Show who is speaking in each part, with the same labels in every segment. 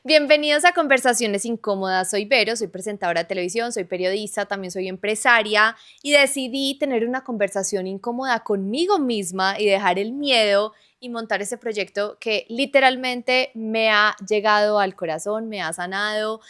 Speaker 1: Bienvenidos a Conversaciones Incómodas. Soy Vero, soy presentadora de televisión, soy periodista, también soy empresaria y decidí tener una conversación incómoda conmigo misma y dejar el miedo y montar ese proyecto que literalmente me ha llegado al corazón, me ha sanado,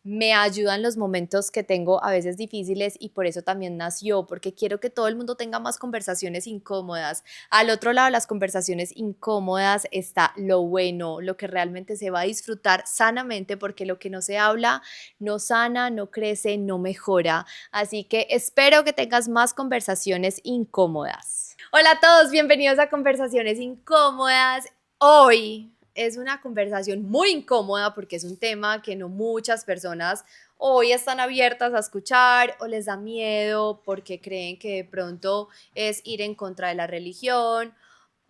Speaker 1: me ayuda en los momentos que tengo a veces difíciles y por eso también nació, porque quiero que todo el mundo tenga más conversaciones incómodas. Al otro lado de las conversaciones incómodas está lo bueno, lo que realmente se va a disfrutar sanamente, porque lo que no se habla no sana, no crece, no mejora. Así que espero que tengas más conversaciones incómodas. Hola a todos, bienvenidos a Conversaciones Incómodas. Hoy es una conversación muy incómoda porque es un tema que no muchas personas hoy están abiertas a escuchar o les da miedo porque creen que de pronto es ir en contra de la religión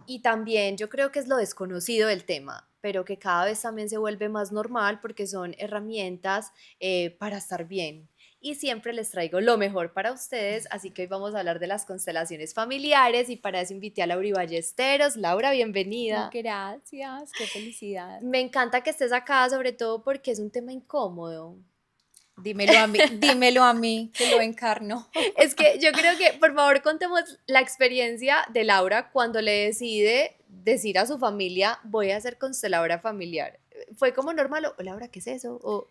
Speaker 1: y también yo creo que es lo desconocido del tema, pero que cada vez también se vuelve más normal porque son herramientas para estar bien. Y siempre les traigo lo mejor para ustedes, así que hoy vamos a hablar de las constelaciones familiares y para eso invité a Laura Ballesteros. Laura, bienvenida.
Speaker 2: Gracias, qué felicidad.
Speaker 1: Me encanta que estés acá, sobre todo porque es un tema incómodo.
Speaker 2: Dímelo a mí, que lo encarno.
Speaker 1: Es que yo creo que, por favor, contemos la experiencia de Laura cuando le decide decir a su familia, voy a ser consteladora familiar. ¿Fue como normal o Laura, qué es eso? O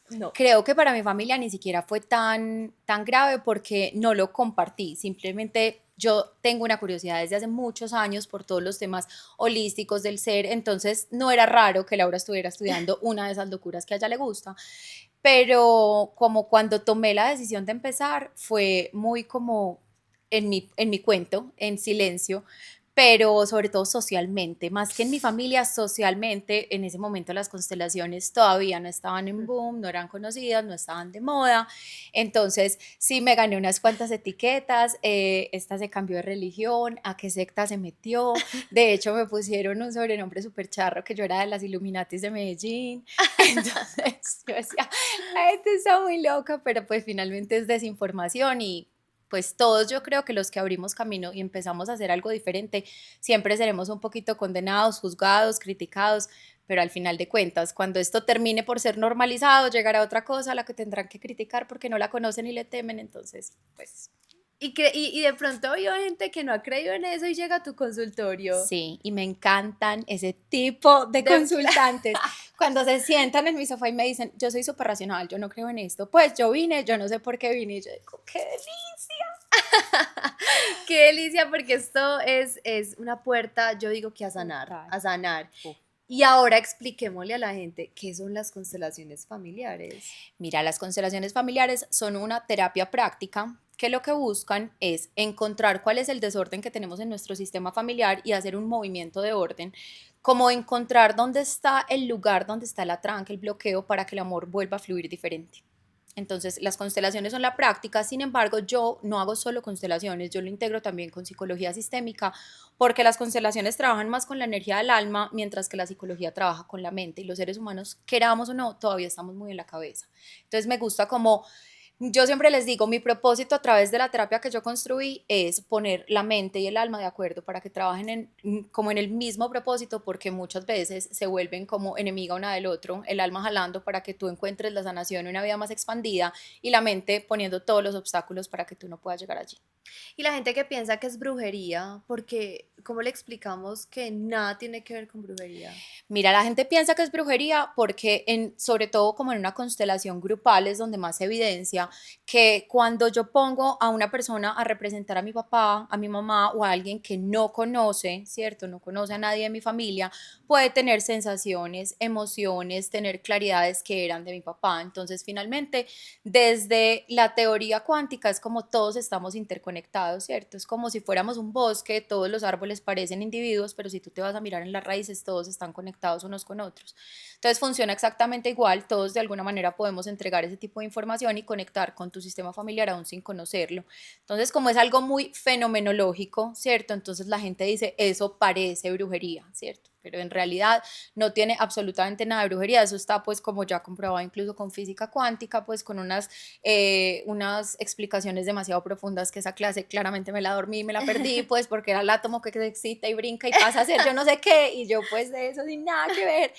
Speaker 1: no.
Speaker 2: Creo que para mi familia ni siquiera fue tan grave porque no lo compartí. Simplemente yo tengo una curiosidad desde hace muchos años por todos los temas holísticos del ser, entonces no era raro que Laura estuviera estudiando una de esas locuras que a ella le gusta. Pero como cuando tomé la decisión de empezar, fue muy como en mi cuento, en silencio, pero sobre todo socialmente, más que en mi familia, socialmente, en ese momento las constelaciones todavía no estaban en boom, no eran conocidas, no estaban de moda, entonces sí me gané unas cuantas etiquetas, esta se cambió de religión, a qué secta se metió, de hecho me pusieron un sobrenombre súper charro que yo era de las Illuminatis de Medellín, entonces yo decía, la gente está muy loca, pero pues finalmente es desinformación y pues todos yo creo que los que abrimos camino y empezamos a hacer algo diferente, siempre seremos un poquito condenados, juzgados, criticados, pero al final de cuentas, cuando esto termine por ser normalizado, llegará otra cosa a la que tendrán que criticar porque no la conocen y le temen, entonces, pues
Speaker 1: Y de pronto hay gente que no ha creído en eso y llega a tu consultorio.
Speaker 2: sí, y me encantan ese tipo de
Speaker 1: De-
Speaker 2: consultantes. Cuando se sientan en mi sofá y me dicen, yo soy súper racional, yo no creo en esto, pues yo vine, yo no sé por qué vine, y yo digo, qué delicia.
Speaker 1: Qué delicia, porque esto es una puerta, yo digo que a sanar,
Speaker 2: Total.
Speaker 1: a sanar.
Speaker 2: Uf.
Speaker 1: Y ahora expliquémosle a la gente qué son las constelaciones familiares.
Speaker 2: Mira, las constelaciones familiares son una terapia práctica que lo que buscan es encontrar cuál es el desorden que tenemos en nuestro sistema familiar y hacer un movimiento de orden, como encontrar dónde está el lugar, dónde está la tranca, el bloqueo para que el amor vuelva a fluir diferente. Entonces, las constelaciones son la práctica, sin embargo, yo no hago solo constelaciones, yo lo integro también con psicología sistémica, porque las constelaciones trabajan más con la energía del alma, mientras que la psicología trabaja con la mente, y los seres humanos, queramos o no, todavía estamos muy en la cabeza. Entonces, me gusta como yo siempre les digo, mi propósito a través de la terapia que yo construí es poner la mente y el alma de acuerdo para que trabajen como en el mismo propósito, porque muchas veces se vuelven como enemiga una del otro, el alma jalando para que tú encuentres la sanación y una vida más expandida y la mente poniendo todos los obstáculos para que tú no puedas llegar allí.
Speaker 1: Y la gente que piensa que es brujería, porque ¿cómo le explicamos que nada tiene que ver con brujería?
Speaker 2: Mira, la gente piensa que es brujería porque sobre todo como en una constelación grupal es donde más se evidencia que cuando yo pongo a una persona a representar a mi papá, a mi mamá o a alguien que no conoce, ¿cierto? No conoce a nadie de mi familia, puede tener sensaciones, emociones, tener claridades que eran de mi papá. Entonces, finalmente, desde la teoría cuántica es como todos estamos interconectados, ¿cierto? Es como si fuéramos un bosque, todos los árboles parecen individuos, pero si tú te vas a mirar en las raíces, todos están conectados unos con otros. Entonces funciona exactamente igual, todos de alguna manera podemos entregar ese tipo de información y conectar con tu sistema familiar aún sin conocerlo. Entonces, como es algo muy fenomenológico, ¿cierto? Entonces la gente dice, eso parece brujería, ¿cierto? Pero en realidad no tiene absolutamente nada de brujería, eso está pues como ya comprobado incluso con física cuántica, pues con unas explicaciones demasiado profundas que esa clase claramente me la dormí y me la perdí, pues porque era el átomo que se excita y brinca y pasa a ser yo no sé qué, y yo pues de eso sin nada que ver,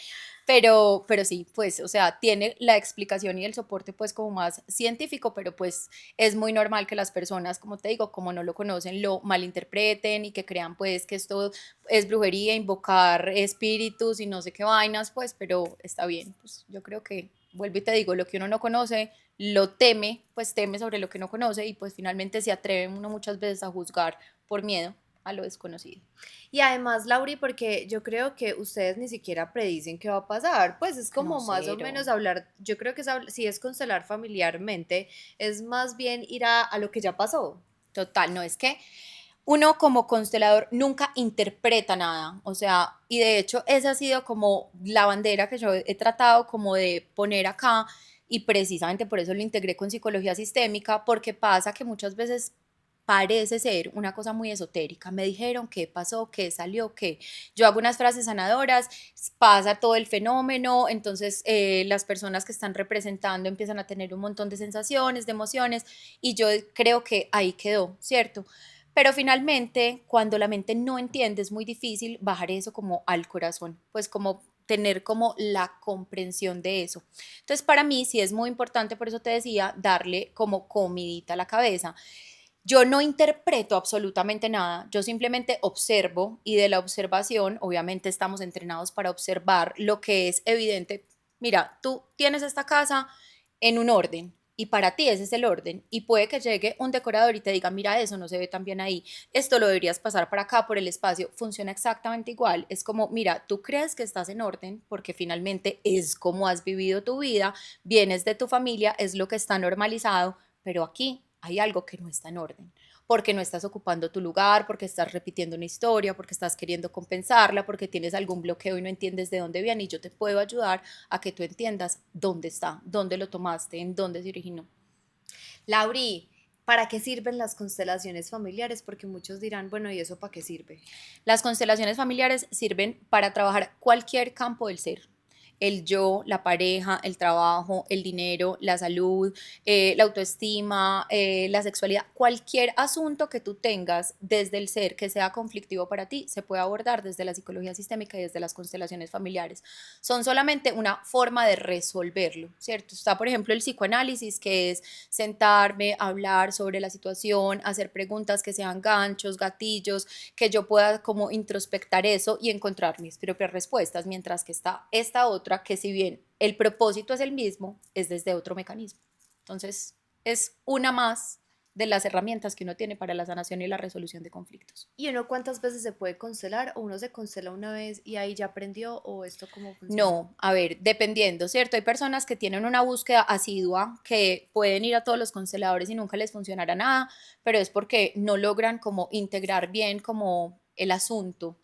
Speaker 2: pero sí, pues, o sea, tiene la explicación y el soporte pues como más científico, pero pues es muy normal que las personas, como te digo, como no lo conocen, lo malinterpreten y que crean pues que esto es brujería, invocar espíritus y no sé qué vainas, pues, pero está bien, pues yo creo que, vuelvo y te digo, lo que uno no conoce, lo teme, pues teme sobre lo que no conoce y pues finalmente se atreve uno muchas veces a juzgar por miedo a lo desconocido.
Speaker 1: Y además, Lauri, porque yo creo que ustedes ni siquiera predicen qué va a pasar, pues es
Speaker 2: No,
Speaker 1: como más o
Speaker 2: cero.
Speaker 1: menos hablar, yo creo que si es constelar familiarmente, es más bien ir a lo que ya pasó.
Speaker 2: Total, no es que uno como constelador nunca interpreta nada, o sea, y de hecho esa ha sido como la bandera que yo he tratado como de poner acá y precisamente por eso lo integré con psicología sistémica, porque pasa que muchas veces parece ser una cosa muy esotérica. Me dijeron qué pasó, qué salió, qué. Yo hago unas frases sanadoras, pasa todo el fenómeno, entonces las personas que están representando empiezan a tener un montón de sensaciones, de emociones, y yo creo que ahí quedó, ¿cierto? Pero finalmente, cuando la mente no entiende, es muy difícil bajar eso como al corazón, pues como tener como la comprensión de eso. Entonces, para mí sí es muy importante, por eso te decía, darle como comidita a la cabeza. Yo no interpreto absolutamente nada, yo simplemente observo y de la observación, obviamente estamos entrenados para observar lo que es evidente. Mira, tú tienes esta casa en un orden y para ti ese es el orden y puede que llegue un decorador y te diga, mira, eso no se ve tan bien ahí, esto lo deberías pasar para acá por el espacio, funciona exactamente igual, es como, mira, tú crees que estás en orden porque finalmente es como has vivido tu vida, vienes de tu familia, es lo que está normalizado, pero aquí hay algo que no está en orden, porque no estás ocupando tu lugar, porque estás repitiendo una historia, porque estás queriendo compensarla, porque tienes algún bloqueo y no entiendes de dónde viene y yo te puedo ayudar a que tú entiendas dónde está, dónde lo tomaste, en dónde se originó.
Speaker 1: Lauri, ¿para qué sirven las constelaciones familiares? Porque muchos dirán, bueno, ¿y eso para qué sirve?
Speaker 2: Las constelaciones familiares sirven para trabajar cualquier campo del ser. El yo, la pareja, el trabajo, el dinero, la salud, la autoestima, la sexualidad, cualquier asunto que tú tengas desde el ser que sea conflictivo para ti, se puede abordar desde la psicología sistémica y desde las constelaciones familiares. Son solamente una forma de resolverlo, ¿cierto? Está, por ejemplo, el psicoanálisis, que es sentarme, hablar sobre la situación, hacer preguntas que sean ganchos, gatillos, que yo pueda como introspectar eso y encontrar mis propias respuestas, mientras que está esta otra que si bien el propósito es el mismo, es desde otro mecanismo. Entonces, es una más de las herramientas que uno tiene para la sanación y la resolución de conflictos.
Speaker 1: ¿Y uno cuántas veces se puede constelar? ¿O uno se constela una vez y ahí ya aprendió? ¿O esto cómo funciona?
Speaker 2: No, a ver, dependiendo, ¿cierto? Hay personas que tienen una búsqueda asidua, que pueden ir a todos los consteladores y nunca les funcionará nada, pero es porque no logran como integrar bien como el asunto.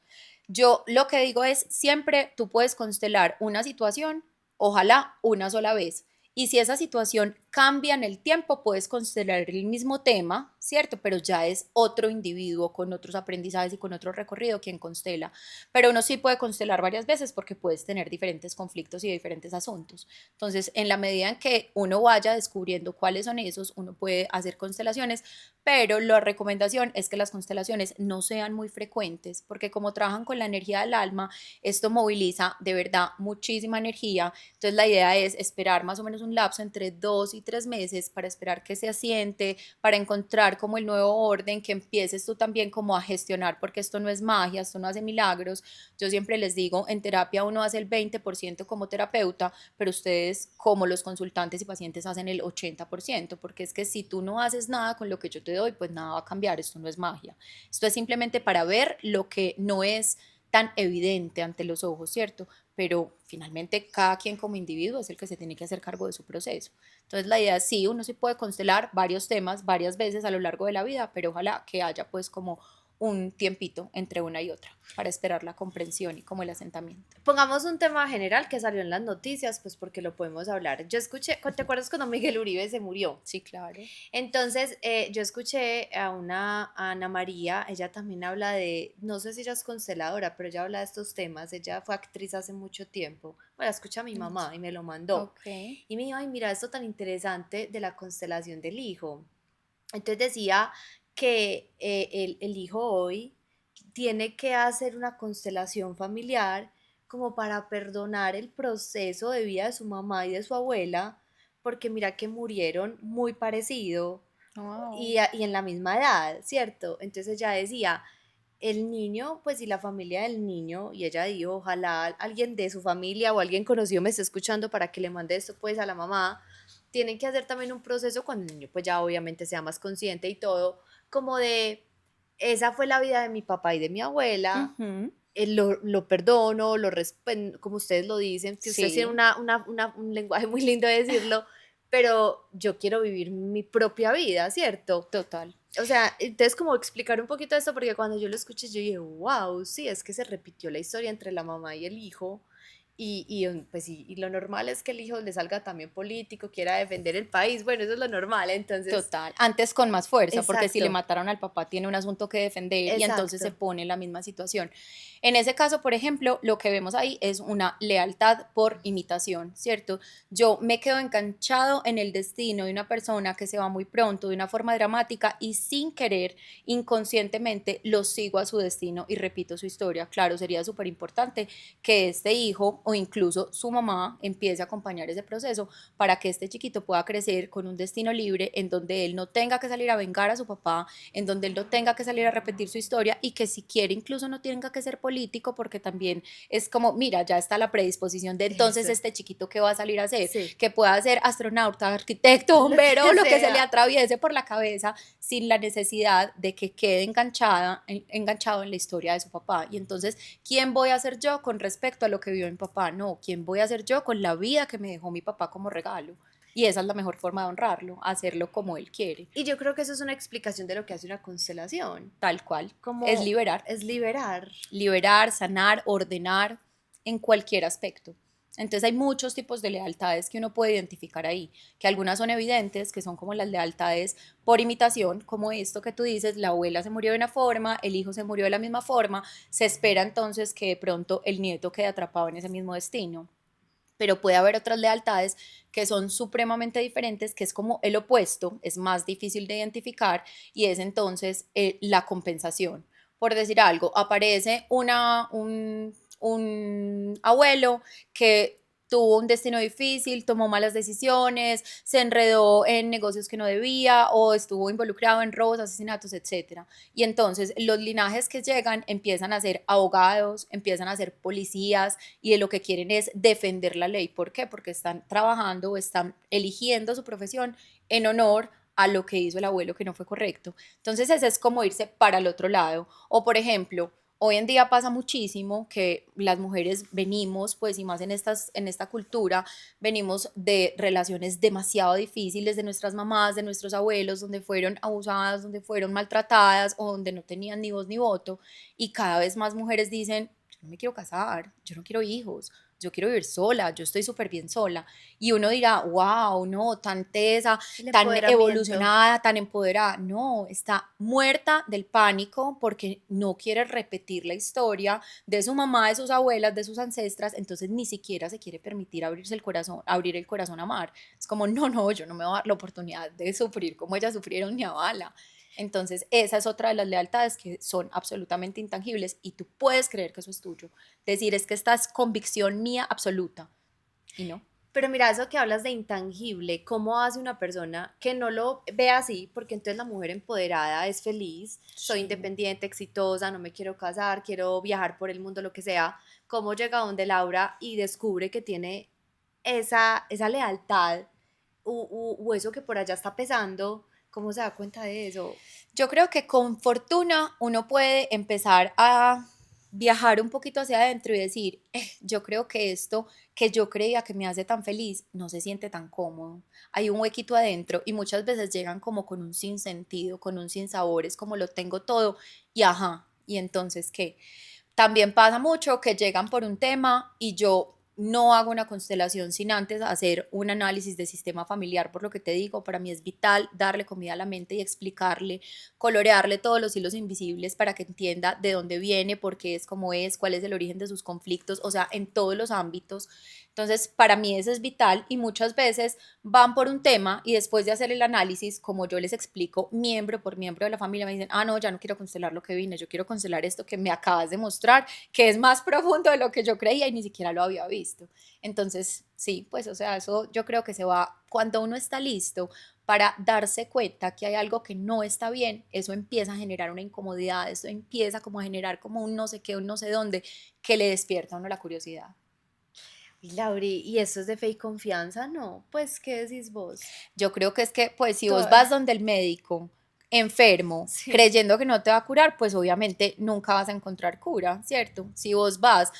Speaker 2: Yo lo que digo es, siempre tú puedes constelar una situación, ojalá una sola vez. Y si esa situación cambia en el tiempo, puedes constelar el mismo tema, ¿cierto? Pero ya es otro individuo con otros aprendizajes y con otro recorrido quien constela. Pero uno sí puede constelar varias veces porque puedes tener diferentes conflictos y diferentes asuntos. Entonces, en la medida en que uno vaya descubriendo cuáles son esos, uno puede hacer constelaciones, pero la recomendación es que las constelaciones no sean muy frecuentes porque como trabajan con la energía del alma, esto moviliza de verdad muchísima energía. Entonces, la idea es esperar más o menos un lapso entre 2 y 3 meses para esperar que se asiente, para encontrar como el nuevo orden, que empieces tú también como a gestionar, porque esto no es magia, esto no hace milagros. Yo siempre les digo, en terapia uno hace el 20% como terapeuta, pero ustedes como los consultantes y pacientes hacen el 80%, porque es que si tú no haces nada con lo que yo te doy, pues nada va a cambiar, esto no es magia. Esto es simplemente para ver lo que no es tan evidente ante los ojos, ¿cierto? Pero finalmente cada quien como individuo es el que se tiene que hacer cargo de su proceso. Entonces la idea es sí, uno sí puede constelar varios temas varias veces a lo largo de la vida, pero ojalá que haya pues como un tiempito entre una y otra para esperar la comprensión y como el asentamiento.
Speaker 1: Pongamos un tema general que salió en las noticias, pues porque lo podemos hablar. Yo escuché, ¿te acuerdas cuando Miguel Uribe se murió?
Speaker 2: Sí, claro.
Speaker 1: Entonces, yo escuché a Ana María, ella también habla de, no sé si ella es consteladora, pero ella habla de estos temas, ella fue actriz hace mucho tiempo. Bueno, escucha a mi mamá y me lo mandó.
Speaker 2: Ok.
Speaker 1: Y me dijo, ay, mira, esto tan interesante de la constelación del hijo. Entonces decía que el hijo hoy tiene que hacer una constelación familiar como para perdonar el proceso de vida de su mamá y de su abuela, porque mira que murieron muy parecido
Speaker 2: Wow.
Speaker 1: y en la misma edad, ¿cierto? Entonces ella decía, el niño, pues y la familia del niño, y ella dijo, ojalá alguien de su familia o alguien conocido me esté escuchando para que le mande esto pues a la mamá, tienen que hacer también un proceso cuando el niño pues ya obviamente sea más consciente y todo, como de, esa fue la vida de mi papá y de mi abuela,
Speaker 2: Ujú.
Speaker 1: lo perdono, como ustedes lo dicen, que ustedes tienen
Speaker 2: Sí,
Speaker 1: un lenguaje muy lindo de decirlo, pero yo quiero vivir mi propia vida, ¿cierto?
Speaker 2: total.
Speaker 1: O sea, entonces como explicar un poquito esto, porque cuando yo lo escuché, yo dije, wow, sí, es que se repitió la historia entre la mamá y el hijo, pues, y lo normal es que el hijo le salga también político, quiera defender el país, bueno, eso es lo normal, entonces,
Speaker 2: Total, antes con más fuerza, porque si le
Speaker 1: exacto,
Speaker 2: mataron al papá tiene un asunto que defender y entonces se
Speaker 1: exacto,
Speaker 2: pone en la misma situación. En ese caso, por ejemplo, lo que vemos ahí es una lealtad por imitación, ¿cierto? Yo me quedo enganchado en el destino de una persona que se va muy pronto, de una forma dramática y sin querer, inconscientemente, lo sigo a su destino y repito su historia. Claro, sería súper importante que este hijo o incluso su mamá empiece a acompañar ese proceso para que este chiquito pueda crecer con un destino libre en donde él no tenga que salir a vengar a su papá, en donde él no tenga que salir a repetir su historia y que si quiere incluso no tenga que ser político porque también es como, mira, ya está la predisposición de entonces
Speaker 1: eso,
Speaker 2: este chiquito que va a salir a hacer,
Speaker 1: sí,
Speaker 2: que pueda ser astronauta, arquitecto,
Speaker 1: lo
Speaker 2: bombero,
Speaker 1: que
Speaker 2: lo que se le
Speaker 1: sea.
Speaker 2: atraviese por la cabeza sin la necesidad de que quede enganchado en la historia de su papá. Y entonces, ¿quién voy a ser yo con respecto a lo que vio mi papá? No, ¿quién voy a ser yo con la vida que me dejó mi papá como regalo? Y esa es la mejor forma de honrarlo, hacerlo como él quiere,
Speaker 1: Y yo creo que eso es una explicación de lo que hace una constelación,
Speaker 2: tal cual. Es
Speaker 1: como
Speaker 2: liberar,
Speaker 1: es liberar.
Speaker 2: liberar, sanar, ordenar en cualquier aspecto. Entonces hay muchos tipos de lealtades que uno puede identificar ahí, que algunas son evidentes, que son como las lealtades por imitación, como esto que tú dices, la abuela se murió de una forma, el hijo se murió de la misma forma, se espera entonces que de pronto el nieto quede atrapado en ese mismo destino. Pero puede haber otras lealtades que son supremamente diferentes, que es como el opuesto, es más difícil de identificar y es entonces la compensación. Por decir algo, aparece un abuelo que tuvo un destino difícil, tomó malas decisiones, se enredó en negocios que no debía o estuvo involucrado en robos, asesinatos, etcétera. Y entonces los linajes que llegan empiezan a ser abogados, empiezan a ser policías y de lo que quieren es defender la ley. ¿Por qué? Porque están trabajando o están eligiendo su profesión en honor a lo que hizo el abuelo que no fue correcto. Entonces ese es como irse para el otro lado. O por ejemplo, hoy en día pasa muchísimo que las mujeres venimos, pues y más en esta cultura, venimos de relaciones demasiado difíciles de nuestras mamás, de nuestros abuelos, donde fueron abusadas, donde fueron maltratadas o donde no tenían ni voz ni voto. Y cada vez más mujeres dicen, yo no me quiero casar, yo no quiero hijos, yo quiero vivir sola, yo estoy súper bien sola. Y uno dirá, wow, no, tan tesa,
Speaker 1: El
Speaker 2: tan
Speaker 1: empoderamiento.
Speaker 2: evolucionada, tan empoderada. No, está muerta del pánico porque no quiere repetir la historia de su mamá, de sus abuelas, de sus ancestras, entonces ni siquiera se quiere permitir abrirse el corazón, abrir el corazón a amar. Es como, no, no, yo no me voy a dar la oportunidad de sufrir como ellas sufrieron ni a bala. Entonces, esa es otra de las lealtades que son absolutamente intangibles y tú puedes creer que eso es tuyo. Decir, es que esta es convicción mía absoluta y no.
Speaker 1: Pero mira, eso que hablas de intangible, ¿cómo hace una persona que no lo ve así? Porque entonces la mujer empoderada es feliz, soy
Speaker 2: Sí.
Speaker 1: independiente, exitosa, no me quiero casar, quiero viajar por el mundo, lo que sea. ¿Cómo llega donde Laura y descubre que tiene esa lealtad o eso que por allá está pesando? ¿Cómo se da cuenta de eso?
Speaker 2: Yo creo que con fortuna uno puede empezar a viajar un poquito hacia adentro y decir, yo creo que esto que yo creía que me hace tan feliz no se siente tan cómodo. Hay un huequito adentro y muchas veces llegan como con un sinsentido, con un sinsabor, es como lo tengo todo y ajá, y entonces qué. También pasa mucho que llegan por un tema y yo no hago una constelación sin antes hacer un análisis de sistema familiar, por lo que te digo, para mí es vital darle comida a la mente y explicarle, colorearle todos los hilos invisibles para que entienda de dónde viene, por qué es como es, cuál es el origen de sus conflictos, o sea, en todos los ámbitos. Entonces, para mí eso es vital y muchas veces van por un tema y después de hacer el análisis, como yo les explico, miembro por miembro de la familia, me dicen, ah, no, ya no quiero constelar lo que vine, yo quiero constelar esto que me acabas de mostrar, que es más profundo de lo que yo creía y ni siquiera lo había visto. Entonces, sí, pues, o sea, eso yo creo que se va, cuando uno está listo para darse cuenta que hay algo que no está bien, eso empieza a generar una incomodidad, eso empieza como a generar como un no sé qué, un no sé dónde, que le despierta a uno la curiosidad.
Speaker 1: Y Lauri, ¿y eso es de fe y confianza? No, pues, ¿qué decís vos?
Speaker 2: Yo creo que es que, pues, si vos
Speaker 1: To-
Speaker 2: vas donde el médico enfermo,
Speaker 1: Sí.
Speaker 2: creyendo que no te va a curar, pues obviamente nunca vas a encontrar cura, ¿cierto? Si vos vas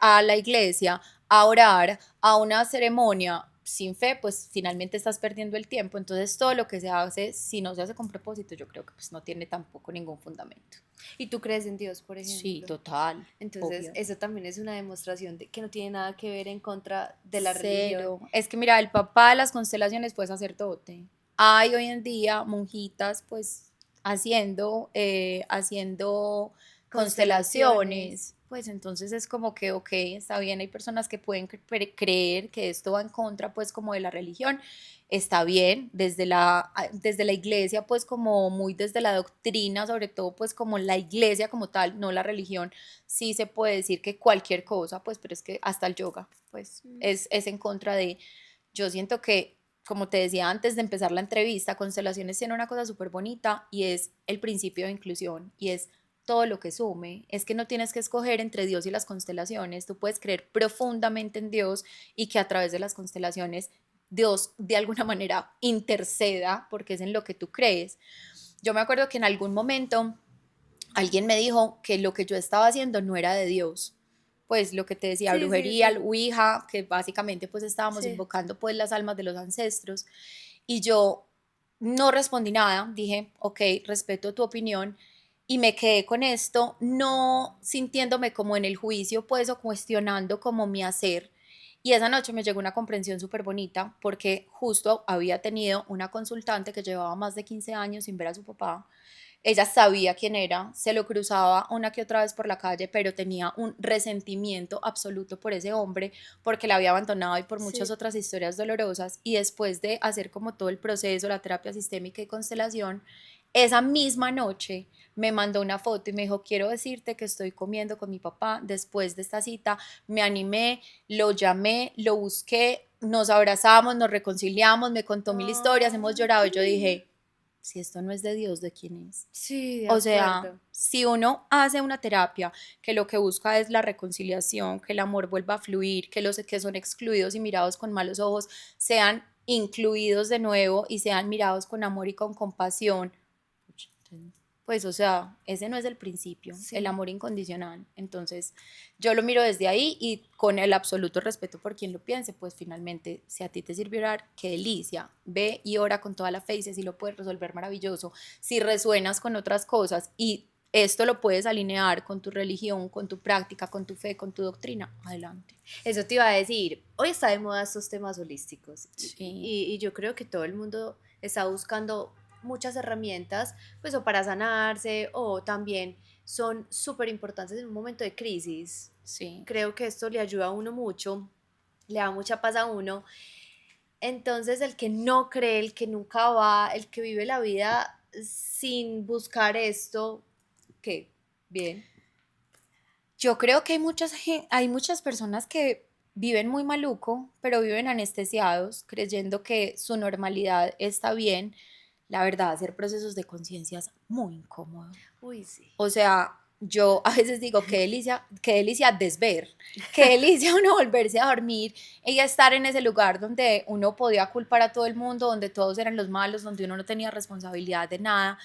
Speaker 2: a la iglesia a orar, a una ceremonia sin fe, pues finalmente estás perdiendo el tiempo. Entonces todo lo que se hace, si no se hace con propósito, yo creo que pues no tiene tampoco ningún fundamento.
Speaker 1: ¿Y tú crees en Dios, por
Speaker 2: Sí,
Speaker 1: ejemplo?
Speaker 2: total,
Speaker 1: Entonces,
Speaker 2: obvio.
Speaker 1: eso también es una demostración de que no tiene nada que ver en contra de la religión.
Speaker 2: Cero. Es que mira, el papá de las constelaciones fue sacerdote. Hay hoy en día monjitas pues haciendo
Speaker 1: Constelaciones.
Speaker 2: constelaciones. Pues entonces es como que, ok, está bien, hay personas que pueden creer que esto va en contra pues como de la religión, está bien, desde la iglesia pues como muy desde la doctrina, sobre todo pues como la iglesia como tal, no la religión, sí se puede decir que cualquier cosa, pues, pero es que hasta el yoga, pues,
Speaker 1: Mm.
Speaker 2: es en contra de, yo siento que, como te decía antes de empezar la entrevista, Constelaciones tiene una cosa súper bonita y es el principio de inclusión y es todo lo que sume, es que no tienes que escoger entre Dios y las constelaciones, tú puedes creer profundamente en Dios y que a través de las constelaciones Dios de alguna manera interceda porque es en lo que tú crees. Yo me acuerdo que en algún momento alguien me dijo que lo que yo estaba haciendo no era de Dios. Pues lo que te decía,
Speaker 1: Sí, sí,
Speaker 2: brujería,
Speaker 1: sí.
Speaker 2: el Ouija, que básicamente pues estábamos
Speaker 1: Sí.
Speaker 2: invocando pues las almas de los ancestros. Y yo no respondí nada, dije, ok, respeto tu opinión. Y me quedé con esto, no sintiéndome como en el juicio, pues, o cuestionando como mi hacer. Y esa noche me llegó una comprensión súper bonita porque justo había tenido una consultante que llevaba más de 15 años sin ver a su papá. Ella sabía quién era, se lo cruzaba una que otra vez por la calle, pero tenía un resentimiento absoluto por ese hombre, porque la había abandonado y por muchas
Speaker 1: Sí.
Speaker 2: otras historias dolorosas. Y después de hacer como todo el proceso, la terapia sistémica y constelación, esa misma noche me mandó una foto y me dijo, quiero decirte que estoy comiendo con mi papá después de esta cita, me animé, lo llamé, lo busqué, nos abrazamos, nos reconciliamos, me contó mil historias, hemos
Speaker 1: Ay,
Speaker 2: llorado
Speaker 1: qué
Speaker 2: y yo
Speaker 1: lindo.
Speaker 2: dije, si esto no es de Dios, ¿de quién es?
Speaker 1: Sí, de
Speaker 2: O sea,
Speaker 1: acuerdo.
Speaker 2: si uno hace una terapia que lo que busca es la reconciliación, que el amor vuelva a fluir, que los que son excluidos y mirados con malos ojos sean incluidos de nuevo y sean mirados con amor y con compasión, pues o sea, ese no es el principio, el
Speaker 1: Sí.
Speaker 2: amor incondicional. Entonces, yo lo miro desde ahí y con el absoluto respeto por quien lo piense, pues finalmente, si a ti te sirve orar, qué delicia. Ve y ora con toda la fe y si así lo puedes resolver, maravilloso. Si resuenas con otras cosas y esto lo puedes alinear con tu religión, con tu práctica, con tu fe, con tu doctrina, adelante.
Speaker 1: Eso te iba a decir. Hoy está de moda estos temas holísticos
Speaker 2: Sí,
Speaker 1: y yo creo que todo el mundo está buscando muchas herramientas, pues o para sanarse o también son súper importantes en un momento de crisis.
Speaker 2: sí.
Speaker 1: Creo que esto le ayuda a uno mucho, le da mucha paz a uno. Entonces, el que no cree, el que nunca va, el que vive la vida sin buscar esto, ¿qué? Bien.
Speaker 2: Yo creo que hay muchas personas que viven muy maluco, pero viven anestesiados, creyendo que su normalidad está bien. La verdad, hacer procesos de conciencia es muy incómodo.
Speaker 1: Uy, sí.
Speaker 2: O sea, yo a veces digo, qué delicia desver, qué delicia uno volverse a dormir y estar en ese lugar donde uno podía culpar a todo el mundo, donde todos eran los malos, donde uno no tenía responsabilidad de nada,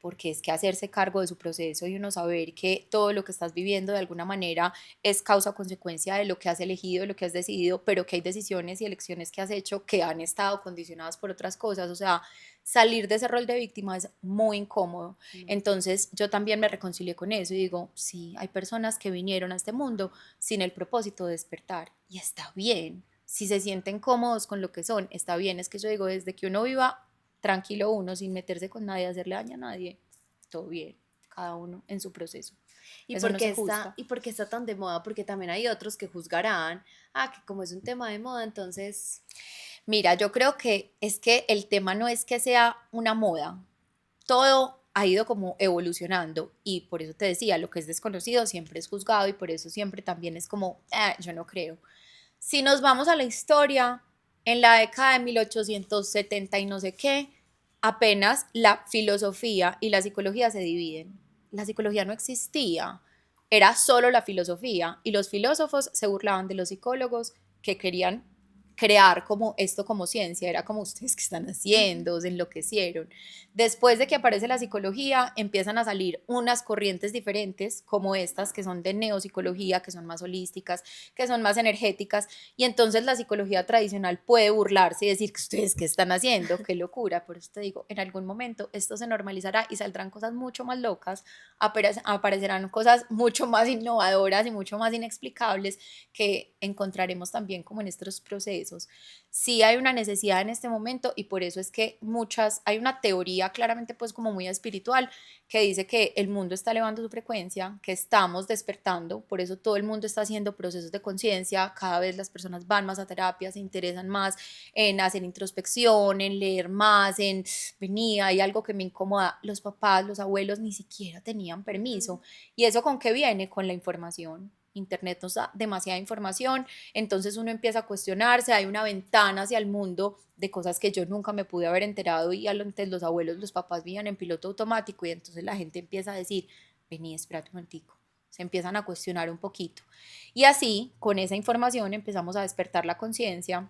Speaker 2: porque es que hacerse cargo de su proceso y uno saber que todo lo que estás viviendo de alguna manera es causa o consecuencia de lo que has elegido, de lo que has decidido, pero que hay decisiones y elecciones que has hecho que han estado condicionadas por otras cosas, o sea, salir de ese rol de víctima es muy incómodo.
Speaker 1: No.
Speaker 2: Entonces yo también me reconcilié con eso y digo, sí, hay personas que vinieron a este mundo sin el propósito de despertar y está bien. Si se sienten cómodos con lo que son, está bien. Es que yo digo, desde que uno viva tranquilo uno, sin meterse con nadie, hacerle daño a nadie, todo bien, cada uno en su proceso.
Speaker 1: ¿Y
Speaker 2: Eso
Speaker 1: por
Speaker 2: no
Speaker 1: qué
Speaker 2: se juzga.
Speaker 1: está tan de moda? Porque también hay otros que juzgarán, que como es un tema de moda, entonces,
Speaker 2: Mira, yo creo que es que el tema no es que sea una moda, todo ha ido como evolucionando y por eso te decía, lo que es desconocido siempre es juzgado y por eso siempre también es como, yo no creo. Si nos vamos a la historia, en la década de 1870 y no sé qué, apenas la filosofía y la psicología se dividen. La psicología no existía, era solo la filosofía y los filósofos se burlaban de los psicólogos que querían crear como esto como ciencia, era como ustedes que están haciendo, se enloquecieron. Después de que aparece la psicología, empiezan a salir unas corrientes diferentes, como estas que son de neopsicología, que son más holísticas, que son más energéticas, y entonces la psicología tradicional puede burlarse y decir que ustedes qué están haciendo, qué locura. Por eso te digo, en algún momento esto se normalizará y saldrán cosas mucho más locas, aparecerán cosas mucho más innovadoras y mucho más inexplicables que encontraremos también como en estos procesos. Sí hay una necesidad en este momento y por eso es que hay una teoría claramente pues como muy espiritual que dice que el mundo está elevando su frecuencia, que estamos despertando, por eso todo el mundo está haciendo procesos de conciencia, cada vez las personas van más a terapia, se interesan más en hacer introspección, en leer más, en venía, hay algo que me incomoda, los papás, los abuelos ni siquiera tenían permiso. ¿Y eso con qué viene? Con la información. Internet nos da demasiada información, entonces uno empieza a cuestionarse, hay una ventana hacia el mundo de cosas que yo nunca me pude haber enterado y antes los abuelos, los papás vivían en piloto automático y entonces la gente empieza a decir, vení, espérate un momentico, se empiezan a cuestionar un poquito. Y así, con esa información empezamos a despertar la conciencia,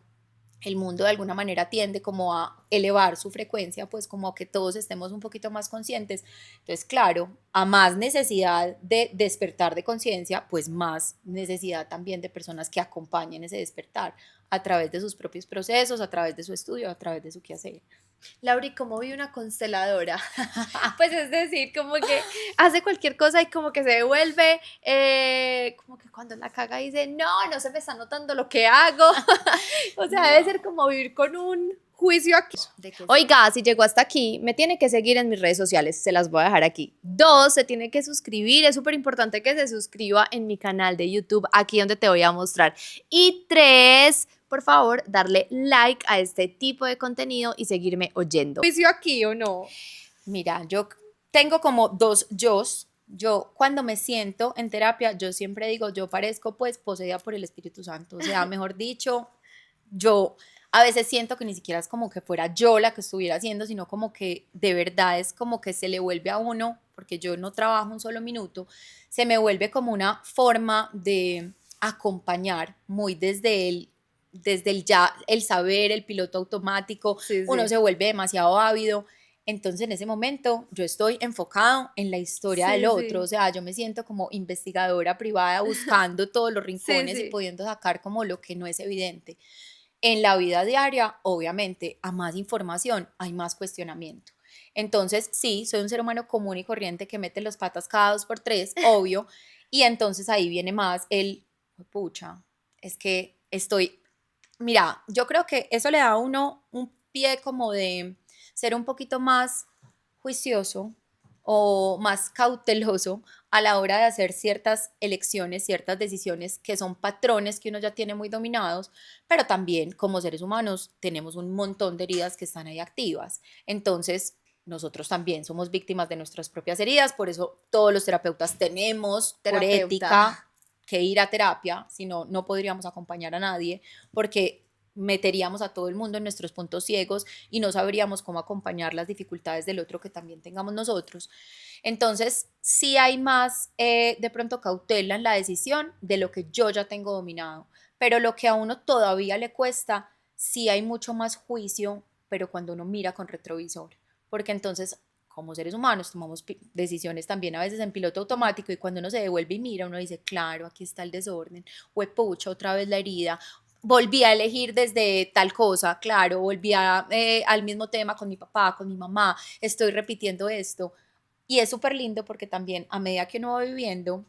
Speaker 2: el mundo de alguna manera tiende como a elevar su frecuencia, pues como a que todos estemos un poquito más conscientes. Entonces, claro, a más necesidad de despertar de conciencia, pues más necesidad también de personas que acompañen ese despertar a través de sus propios procesos, a través de su estudio, a través de su quehacer.
Speaker 1: Laura, ¿y cómo vi una consteladora? Pues es decir, como que hace cualquier cosa y como que se devuelve, como que cuando la caga dice, no se me está notando lo que hago. O sea, debe ser como vivir con un juicio aquí.
Speaker 2: ¿De qué?
Speaker 1: Oiga, si llegó hasta aquí, me tiene que seguir en mis redes sociales, se las voy a dejar aquí. 2, se tiene que suscribir, es súper importante que se suscriba en mi canal de YouTube, aquí donde te voy a mostrar. Y 3, por favor, darle like a este tipo de contenido y seguirme oyendo. ¿Juicio aquí o no?
Speaker 2: Mira, yo tengo como dos yos. Yo cuando me siento en terapia, yo siempre digo, yo parezco pues poseída por el Espíritu Santo. O sea, mejor dicho, yo a veces siento que ni siquiera es como que fuera yo la que estuviera haciendo, sino como que de verdad es como que se le vuelve a uno, porque yo no trabajo un solo minuto, se me vuelve como una forma de acompañar muy desde el ya, el saber, el piloto automático,
Speaker 1: Sí,
Speaker 2: uno
Speaker 1: sí.
Speaker 2: se vuelve demasiado ávido. Entonces en ese momento yo estoy enfocado en la historia del
Speaker 1: Sí,
Speaker 2: otro, o
Speaker 1: sí.
Speaker 2: sea, yo me siento como investigadora privada buscando todos los
Speaker 1: Sí,
Speaker 2: rincones y
Speaker 1: sí.
Speaker 2: pudiendo sacar como lo que no es evidente. En la vida diaria, obviamente, a más información hay más cuestionamiento. Entonces, sí, soy un ser humano común y corriente que mete las patas cada 2 por 3, obvio, y entonces ahí viene más pucha, es que mira, yo creo que eso le da a uno un pie como de ser un poquito más juicioso o más cauteloso a la hora de hacer ciertas elecciones, ciertas decisiones que son patrones que uno ya tiene muy dominados, pero también como seres humanos tenemos un montón de heridas que están ahí activas. Entonces, nosotros también somos víctimas de nuestras propias heridas, por eso todos los terapeutas tenemos por
Speaker 1: Terapeuta.
Speaker 2: ética que ir a terapia, si no, no podríamos acompañar a nadie, porque meteríamos a todo el mundo en nuestros puntos ciegos y no sabríamos cómo acompañar las dificultades del otro que también tengamos nosotros. Entonces, sí hay más de pronto cautela en la decisión de lo que yo ya tengo dominado, pero lo que a uno todavía le cuesta, sí hay mucho más juicio, pero cuando uno mira con retrovisor, porque entonces como seres humanos tomamos decisiones también a veces en piloto automático y cuando uno se devuelve y mira, uno dice, claro, aquí está el desorden, pucha, otra vez la herida, volví a elegir desde tal cosa, claro, al mismo tema con mi papá, con mi mamá, estoy repitiendo esto. Y es súper lindo porque también a medida que uno va viviendo,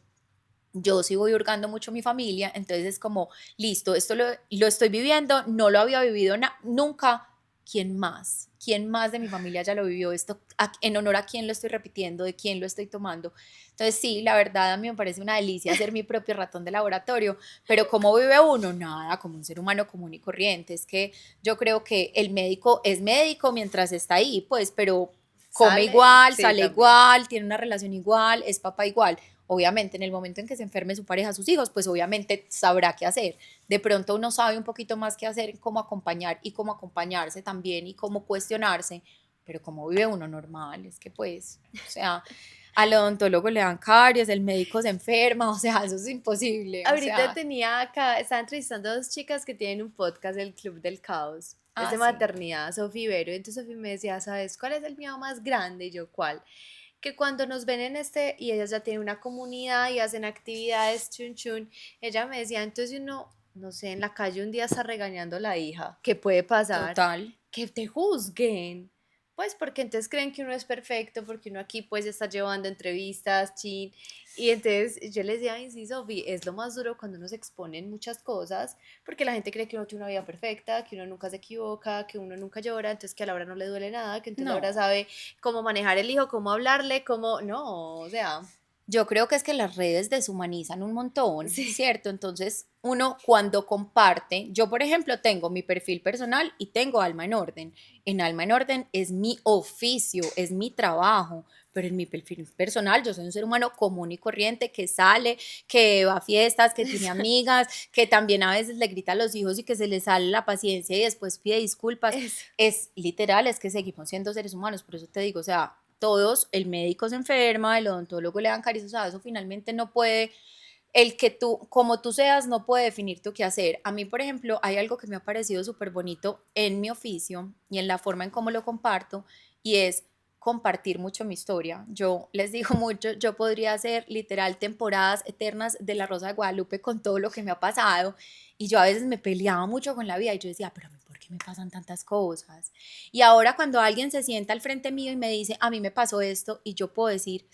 Speaker 2: yo sí voy hurgando mucho mi familia, entonces es como, listo, esto lo estoy viviendo, no lo había vivido nunca, ¿quién más? ¿Quién más de mi familia ya lo vivió esto? ¿En honor a quién lo estoy repitiendo? ¿De quién lo estoy tomando? Entonces sí, la verdad a mí me parece una delicia ser mi propio ratón de laboratorio, pero ¿cómo vive uno? Nada, como un ser humano común y corriente. Es que yo creo que el médico es médico mientras está ahí, pues, pero come
Speaker 1: Sale,
Speaker 2: igual,
Speaker 1: sí,
Speaker 2: sale
Speaker 1: también.
Speaker 2: igual, tiene una relación igual, es papá igual. Obviamente, en el momento en que se enferme su pareja, sus hijos, pues obviamente sabrá qué hacer. De pronto uno sabe un poquito más qué hacer, cómo acompañar y cómo acompañarse también y cómo cuestionarse, pero como vive uno normal, es que pues, o sea, al odontólogo le dan caries, el médico se enferma, o sea, eso es imposible, o
Speaker 1: Ahorita
Speaker 2: sea,
Speaker 1: tenía acá, estaba entrevistando a dos chicas que tienen un podcast, el Club del Caos. Es de
Speaker 2: sí,
Speaker 1: maternidad, Sofi Vero. Entonces Sofi me decía, ¿sabes cuál es el miedo más grande? Y yo, ¿cuál? Que cuando nos ven en este, y ellas ya tienen una comunidad y hacen actividades, chun chun, ella me decía, entonces uno, no sé, en la calle un día está regañando a la hija, ¿qué puede pasar?
Speaker 2: total.
Speaker 1: Que te juzguen. Pues porque entonces creen que uno es perfecto, porque uno aquí pues está llevando entrevistas, chin, y entonces yo les decía, ay, sí, Sofi, es lo más duro cuando uno se expone en muchas cosas, porque la gente cree que uno tiene una vida perfecta, que uno nunca se equivoca, que uno nunca llora, entonces que a Laura no le duele nada, que entonces Laura
Speaker 2: No,
Speaker 1: sabe cómo manejar el hijo, cómo hablarle, cómo, no, o sea,
Speaker 2: yo creo que es que las redes deshumanizan un montón,
Speaker 1: sí,
Speaker 2: ¿cierto? Entonces, uno cuando comparte, yo por ejemplo tengo mi perfil personal y tengo Alma en Orden. En Alma en Orden es mi oficio, es mi trabajo, pero en mi perfil personal yo soy un ser humano común y corriente que sale, que va a fiestas, que tiene amigas, que también a veces le grita a los hijos y que se le sale la paciencia y después pide disculpas.
Speaker 1: eso.
Speaker 2: Es literal, es que seguimos siendo seres humanos, por eso te digo, o sea, todos, el médico se enferma, el odontólogo le dan caries, o sea, eso finalmente no puede, el que tú, como tú seas, no puede definir tu qué hacer. A mí, por ejemplo, hay algo que me ha parecido súper bonito en mi oficio y en la forma en cómo lo comparto, y es compartir mucho mi historia. Yo les digo mucho, yo podría hacer literal temporadas eternas de La Rosa de Guadalupe con todo lo que me ha pasado, y yo a veces me peleaba mucho con la vida y yo decía, pero a mí, ¿por qué me pasan tantas cosas? Y ahora cuando alguien se sienta al frente mío y me dice, a mí me pasó esto, y yo puedo decir,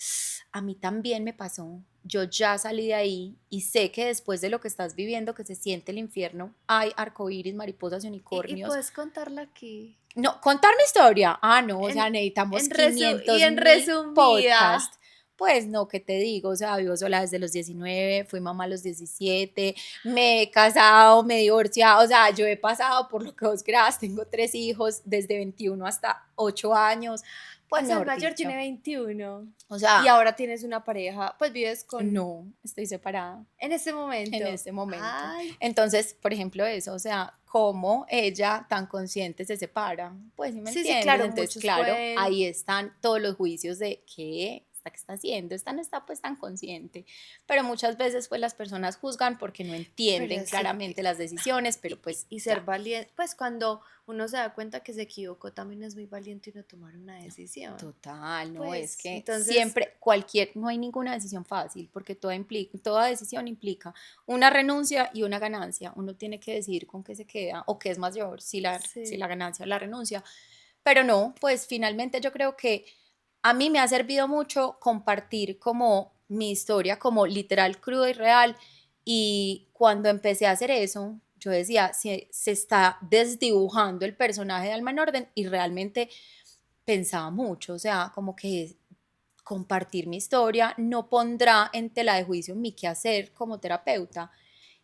Speaker 2: a mí también me pasó, yo ya salí de ahí y sé que después de lo que estás viviendo, que se siente el infierno, hay arcoíris, mariposas y
Speaker 1: Y
Speaker 2: unicornios.
Speaker 1: puedes contarla aquí.
Speaker 2: No, contar mi historia. Ah, no, o sea,
Speaker 1: En,
Speaker 2: necesitamos
Speaker 1: y
Speaker 2: 500
Speaker 1: en
Speaker 2: mil
Speaker 1: resumida,
Speaker 2: podcasts. Pues no, ¿qué te digo? O sea, vivo sola desde los 19, fui mamá a los 17, me he casado, me he divorciado, o sea, yo he pasado por lo que vos creas, tengo 3 hijos desde 21 hasta 8 años,
Speaker 1: o
Speaker 2: pues
Speaker 1: sea, el
Speaker 2: mejor
Speaker 1: mayor tiene
Speaker 2: dicho.
Speaker 1: 21
Speaker 2: O
Speaker 1: y
Speaker 2: sea,
Speaker 1: ahora tienes una pareja, pues vives con,
Speaker 2: no, estoy separada
Speaker 1: en este
Speaker 2: en
Speaker 1: momento.
Speaker 2: este momento.
Speaker 1: Ay,
Speaker 2: Entonces, por ejemplo, eso, o sea, cómo ella tan consciente se separa, pues si me
Speaker 1: sí, sí,
Speaker 2: entiendes.
Speaker 1: claro,
Speaker 2: Entonces,
Speaker 1: muchos
Speaker 2: claro,
Speaker 1: pueden,
Speaker 2: ahí están todos los juicios de qué, esta que está haciendo, esta no está pues tan consciente, pero muchas veces pues las personas juzgan porque no
Speaker 1: pero
Speaker 2: entienden
Speaker 1: es que
Speaker 2: claramente las decisiones, pero pues
Speaker 1: y ser
Speaker 2: ya.
Speaker 1: valiente, pues cuando uno se da cuenta que se equivocó, también es muy valiente y no tomar una
Speaker 2: No,
Speaker 1: decisión.
Speaker 2: total, no, es
Speaker 1: Pues,
Speaker 2: que
Speaker 1: entonces,
Speaker 2: siempre, cualquier, no hay ninguna decisión fácil, porque toda decisión implica una renuncia y una ganancia. Uno tiene que decidir con qué se queda o qué es mayor, si la
Speaker 1: sí,
Speaker 2: ganancia o la renuncia. Pero no, pues finalmente yo creo que a mí me ha servido mucho compartir como mi historia, como literal, crudo y real. Y cuando empecé a hacer eso, yo decía, se está desdibujando el personaje de Alma en Orden, y realmente pensaba mucho, o sea, como que compartir mi historia no pondrá en tela de juicio mi quehacer como terapeuta,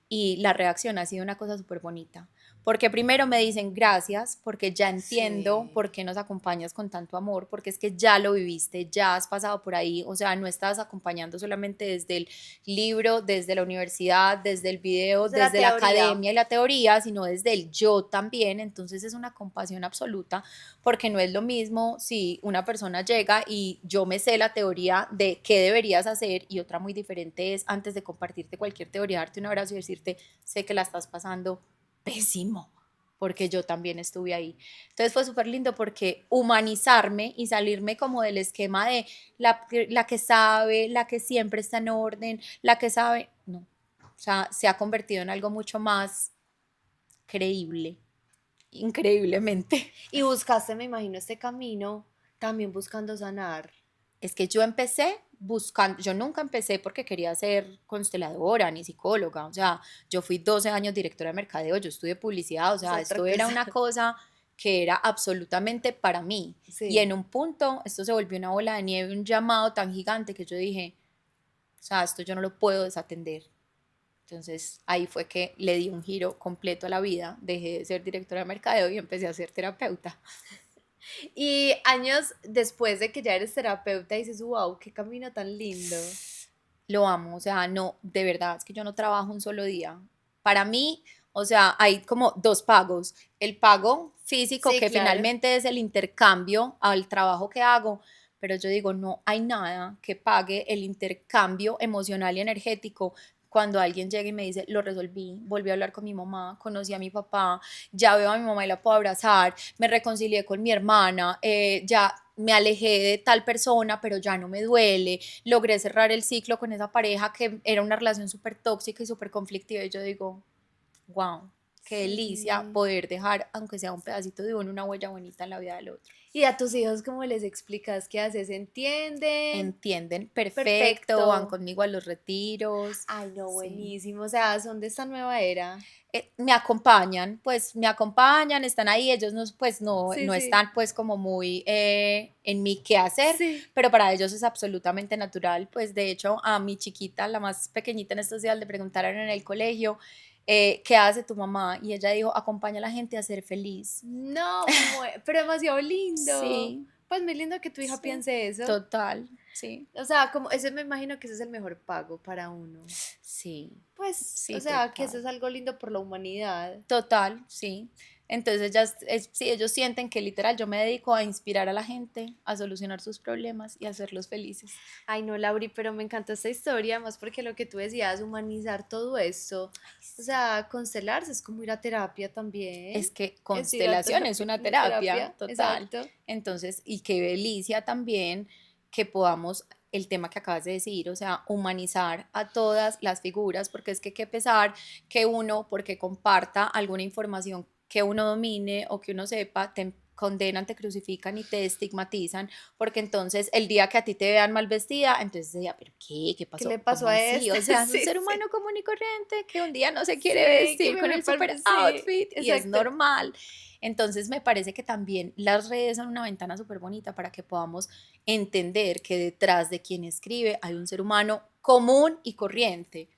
Speaker 2: y la reacción ha sido una cosa súper bonita. Porque primero me dicen gracias, porque ya entiendo
Speaker 1: sí.
Speaker 2: por qué nos acompañas con tanto amor, porque es que ya lo viviste, ya has pasado por ahí, o sea, no estás acompañando solamente desde el libro, desde la universidad, desde el video,
Speaker 1: Desde la
Speaker 2: desde la
Speaker 1: teoría.
Speaker 2: academia y la teoría, sino desde el yo también. Entonces es una compasión absoluta, porque no es lo mismo si una persona llega y yo me sé la teoría de qué deberías hacer, y otra muy diferente es antes de compartirte cualquier teoría, darte un abrazo y decirte, sé que la estás pasando pésimo, porque yo también estuve ahí. Entonces fue súper lindo porque humanizarme y salirme como del esquema de la que sabe, la que siempre está en orden, la que sabe, no, o sea, se ha convertido en algo mucho más creíble, increíblemente.
Speaker 1: Y buscaste, me imagino, este camino también buscando sanar.
Speaker 2: Es que yo empecé buscando, yo nunca empecé porque quería ser consteladora ni psicóloga, o sea, yo fui 12 años directora de mercadeo, yo estudié publicidad, o
Speaker 1: Es
Speaker 2: sea,
Speaker 1: otra
Speaker 2: esto era
Speaker 1: cosa.
Speaker 2: una cosa que era absolutamente para mí.
Speaker 1: Sí.
Speaker 2: Y en un punto esto se volvió una bola de nieve, un llamado tan gigante que yo dije, o sea, esto yo no lo puedo desatender. Entonces ahí fue que le di un giro completo a la vida, dejé de ser directora de mercadeo y empecé a ser terapeuta.
Speaker 1: Y años después de que ya eres terapeuta, dices, wow, qué camino tan lindo.
Speaker 2: Lo amo, o sea, no, de verdad, es que yo no trabajo un solo día. Para mí, o sea, hay como dos pagos. El pago físico,
Speaker 1: Sí,
Speaker 2: que
Speaker 1: claro.
Speaker 2: finalmente es el intercambio al trabajo que hago, pero yo digo, no hay nada que pague el intercambio emocional y energético cuando alguien llega y me dice, lo resolví, volví a hablar con mi mamá, conocí a mi papá, ya veo a mi mamá y la puedo abrazar, me reconcilié con mi hermana, ya me alejé de tal persona, pero ya no me duele, logré cerrar el ciclo con esa pareja que era una relación súper tóxica y súper conflictiva y yo digo, wow, qué delicia
Speaker 1: Sí.
Speaker 2: poder dejar, aunque sea un pedacito de uno, una huella bonita en la vida del otro.
Speaker 1: Y a tus hijos, ¿cómo les explicas qué haces? ¿Entienden?
Speaker 2: Entienden perfecto, van
Speaker 1: Perfecto.
Speaker 2: conmigo a los retiros.
Speaker 1: Ay, no,
Speaker 2: Sí.
Speaker 1: buenísimo. O sea, son de esta nueva era.
Speaker 2: Me acompañan, pues me acompañan, están ahí, ellos no, pues no,
Speaker 1: Sí,
Speaker 2: no
Speaker 1: sí.
Speaker 2: están pues como muy en mi qué hacer,
Speaker 1: Sí.
Speaker 2: pero para ellos es absolutamente natural, pues de hecho a mi chiquita, la más pequeñita en estos días, le preguntaron en el colegio, ¿qué hace tu mamá? Y ella dijo, acompaña a la gente a ser feliz.
Speaker 1: No, pero demasiado lindo.
Speaker 2: Sí,
Speaker 1: Pues muy lindo que tu hija
Speaker 2: sí,
Speaker 1: piense eso.
Speaker 2: total, sí,
Speaker 1: O sea, como ese me imagino que ese es el mejor pago para uno.
Speaker 2: sí,
Speaker 1: Pues, o
Speaker 2: sí,
Speaker 1: sea, que eso
Speaker 2: total.
Speaker 1: es algo lindo por la humanidad.
Speaker 2: Total, sí. Entonces ya, sí, ellos sienten que literal yo me dedico a inspirar a la gente, a solucionar sus problemas y a hacerlos felices.
Speaker 1: Ay, no, Lauri, pero me encantó esta historia, más porque lo que tú decías, humanizar todo esto. O sea, constelarse es como ir a terapia también.
Speaker 2: Es que
Speaker 1: Es ir a
Speaker 2: constelación es una
Speaker 1: una
Speaker 2: terapia,
Speaker 1: terapia,
Speaker 2: total.
Speaker 1: exacto.
Speaker 2: Entonces, y qué delicia también que podamos, el tema que acabas de decir, o sea, humanizar a todas las figuras, porque es que qué pesar que uno, porque comparta alguna información que uno domine o que uno sepa, te condenan, te crucifican y te estigmatizan, porque entonces el día que a ti te vean mal vestida, entonces decía, pero ¿qué? ¿Qué
Speaker 1: ¿Qué
Speaker 2: pasó?
Speaker 1: le pasó
Speaker 2: ¿Cómo
Speaker 1: a
Speaker 2: así?
Speaker 1: esta?
Speaker 2: O sea, es un
Speaker 1: Sí,
Speaker 2: ser
Speaker 1: sí.
Speaker 2: humano común y corriente que un día no se quiere
Speaker 1: Sí, que
Speaker 2: vestir
Speaker 1: me
Speaker 2: con
Speaker 1: ve
Speaker 2: el super
Speaker 1: sí,
Speaker 2: outfit y es
Speaker 1: exacto.
Speaker 2: normal. Entonces me parece que también las redes son una ventana súper bonita para que podamos entender que detrás de quien escribe hay un ser humano común y corriente.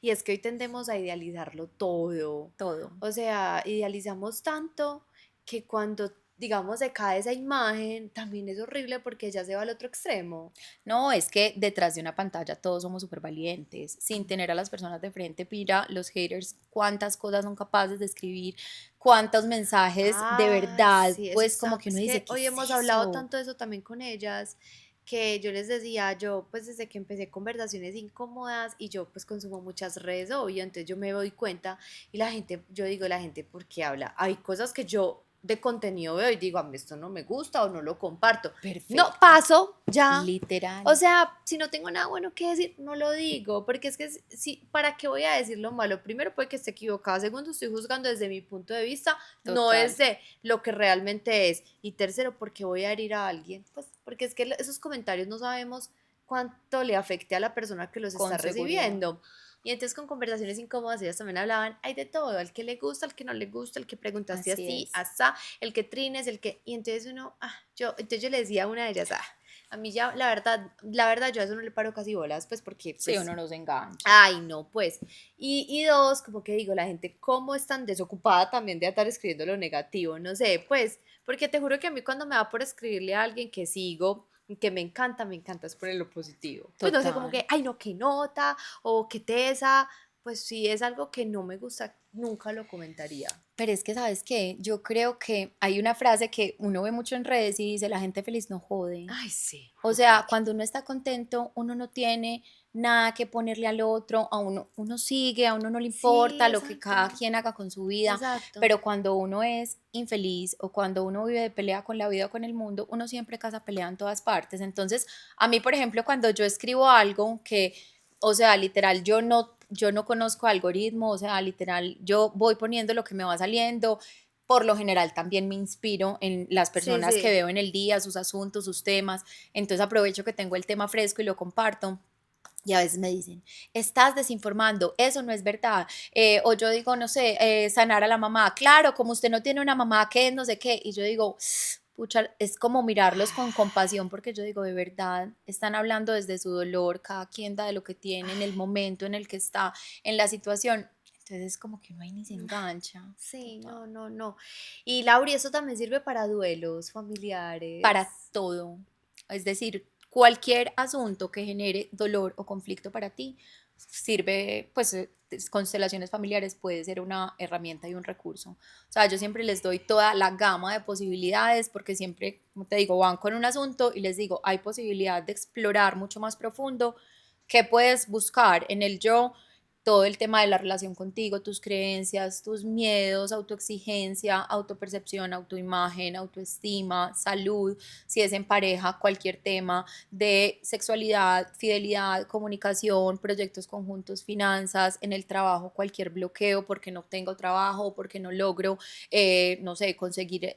Speaker 1: Y es que hoy tendemos a idealizarlo todo.
Speaker 2: Todo.
Speaker 1: O sea, idealizamos tanto que cuando, digamos, se cae esa imagen, también es horrible porque ya se va al otro extremo.
Speaker 2: No, es que detrás de una pantalla todos somos súper valientes, sin tener a las personas de frente. Mira, los haters, cuántas cosas son capaces de escribir, cuántos mensajes de
Speaker 1: Ay,
Speaker 2: verdad,
Speaker 1: sí, eso
Speaker 2: pues como
Speaker 1: está.
Speaker 2: que uno
Speaker 1: Es
Speaker 2: dice,
Speaker 1: que
Speaker 2: ¿qué
Speaker 1: hoy
Speaker 2: es
Speaker 1: hemos hablado
Speaker 2: eso?
Speaker 1: tanto de eso también con ellas, que yo les decía, yo pues desde que empecé conversaciones incómodas y yo pues consumo muchas redes, obvio, entonces yo me doy cuenta y la gente, yo digo, la gente, ¿por qué habla? Hay cosas que yo de contenido veo y digo, a mí esto no me gusta o no lo comparto. No,
Speaker 2: Perfecto,
Speaker 1: paso, ya. O
Speaker 2: literal,
Speaker 1: sea, si no tengo nada bueno que decir, no lo digo, porque es que si, ¿para qué voy a decir lo malo? Primero, puede que esté equivocada. Segundo, estoy juzgando desde mi punto de vista, no
Speaker 2: total,
Speaker 1: desde lo que realmente es. Y tercero, ¿por qué voy a herir a alguien? Pues porque es que esos comentarios no sabemos cuánto le afecte a la persona que los está
Speaker 2: con seguridad.
Speaker 1: recibiendo. Y entonces con conversaciones incómodas ellas también hablaban, hay de todo, al que le gusta, al que no le gusta, el que preguntaste
Speaker 2: Así
Speaker 1: así,
Speaker 2: es.
Speaker 1: asá, el que trines, el que... Y entonces uno, entonces yo le decía a una de ellas, a mí ya, la verdad, yo a eso no le paro casi bolas, pues porque,
Speaker 2: Sí,
Speaker 1: pues,
Speaker 2: uno nos engancha.
Speaker 1: ay, no, pues. Y dos, como que digo, la gente, ¿cómo es tan desocupada también de estar escribiendo lo negativo? No sé, pues, porque te juro que a mí cuando me va por escribirle a alguien que sigo, y que me encanta es poner lo positivo. Pues no sé, como
Speaker 2: Total.
Speaker 1: que, ay, no, qué nota, o qué tesa, pues si es algo que no me gusta, nunca lo comentaría.
Speaker 2: Pero es que, ¿sabes qué? Yo creo que hay una frase que uno ve mucho en redes y dice, la gente feliz no jode.
Speaker 1: Ay, sí,
Speaker 2: O sea,
Speaker 1: horrible.
Speaker 2: cuando uno está contento, uno no tiene nada que ponerle al otro, a uno sigue, a uno no le
Speaker 1: Sí,
Speaker 2: importa lo que
Speaker 1: exacto,
Speaker 2: cada quien haga con su vida,
Speaker 1: exacto.
Speaker 2: pero cuando uno es infeliz o cuando uno vive de pelea con la vida o con el mundo, uno siempre casa pelea en todas partes. Entonces, a mí, por ejemplo, cuando yo escribo algo que, o sea, literal, yo no conozco algoritmo, o sea, literal, yo voy poniendo lo que me va saliendo. Por lo general también me inspiro en las
Speaker 1: Sí,
Speaker 2: personas que
Speaker 1: sí.
Speaker 2: veo en el día, sus asuntos, sus temas. Entonces aprovecho que tengo el tema fresco y lo comparto. Y a veces me dicen, estás desinformando, eso no es verdad. O yo digo, no sé, sanar a la mamá. Claro, como usted no tiene una mamá que no sé qué. Y yo digo, pucha, es como mirarlos con compasión porque yo digo, de verdad, están hablando desde su dolor, cada quien da de lo que tiene en el momento en el que está, en la situación. Entonces como que uno ahí ni se engancha.
Speaker 1: Sí,
Speaker 2: Total.
Speaker 1: no, no, no. Y Lauri, eso también sirve para duelos
Speaker 2: Para
Speaker 1: familiares.
Speaker 2: todo. Es decir, cualquier asunto que genere dolor o conflicto para ti sirve, pues constelaciones familiares puede ser una herramienta y un recurso. O sea, yo siempre les doy toda la gama de posibilidades porque siempre, como te digo, van con un asunto y les digo, hay posibilidad de explorar mucho más profundo qué puedes buscar en el yo, todo el tema de la relación contigo, tus creencias, tus miedos, autoexigencia, autopercepción, autoimagen, autoestima, salud, si es en pareja, cualquier tema de sexualidad, fidelidad, comunicación, proyectos conjuntos, finanzas, en el trabajo, cualquier bloqueo porque no tengo trabajo, porque no logro, no sé, conseguir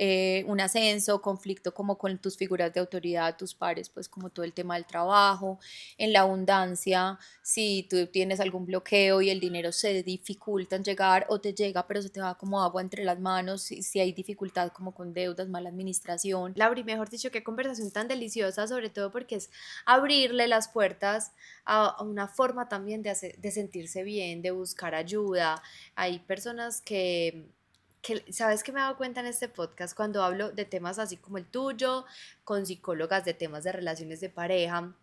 Speaker 2: un ascenso, conflicto como con tus figuras de autoridad, tus pares, pues como todo el tema del trabajo, en la abundancia, si tú tienes algún bloqueo y el dinero se dificulta en llegar o te llega pero se te va como agua entre las manos, si hay dificultad como con deudas, mala administración.
Speaker 1: Lauri, mejor dicho, qué conversación tan deliciosa, sobre todo porque es abrirle las puertas a una forma también de sentirse bien, de buscar ayuda. Hay personas ¿sabes qué me he dado cuenta en este podcast? Cuando hablo de temas así como el tuyo, con psicólogas de temas de relaciones de pareja.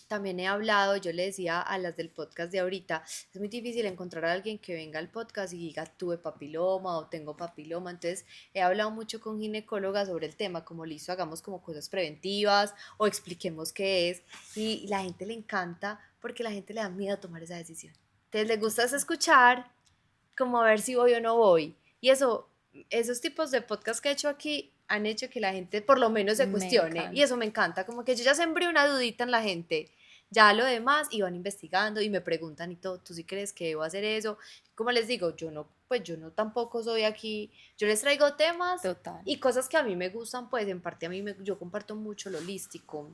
Speaker 1: También he hablado, yo le decía a las del podcast de ahorita, es muy difícil encontrar a alguien que venga al podcast y diga tuve papiloma o tengo papiloma. Entonces he hablado mucho con ginecólogas sobre el tema, como listo, hagamos como cosas preventivas o expliquemos qué es. Y la gente le encanta porque la gente le da miedo a tomar esa decisión. Entonces les gusta es escuchar como a ver si voy o no voy. Y eso, esos tipos de podcast que he hecho aquí han hecho que la gente por lo menos se
Speaker 2: Me
Speaker 1: cuestione. Y
Speaker 2: encanta.
Speaker 1: eso me encanta, como que yo ya sembré una dudita en la gente. Ya lo demás y van investigando y me preguntan y todo, ¿tú sí crees que debo hacer eso? Como les digo, yo no, pues yo no tampoco soy aquí, yo les traigo temas
Speaker 2: Total.
Speaker 1: y cosas que a mí me gustan, pues en parte yo comparto mucho lo holístico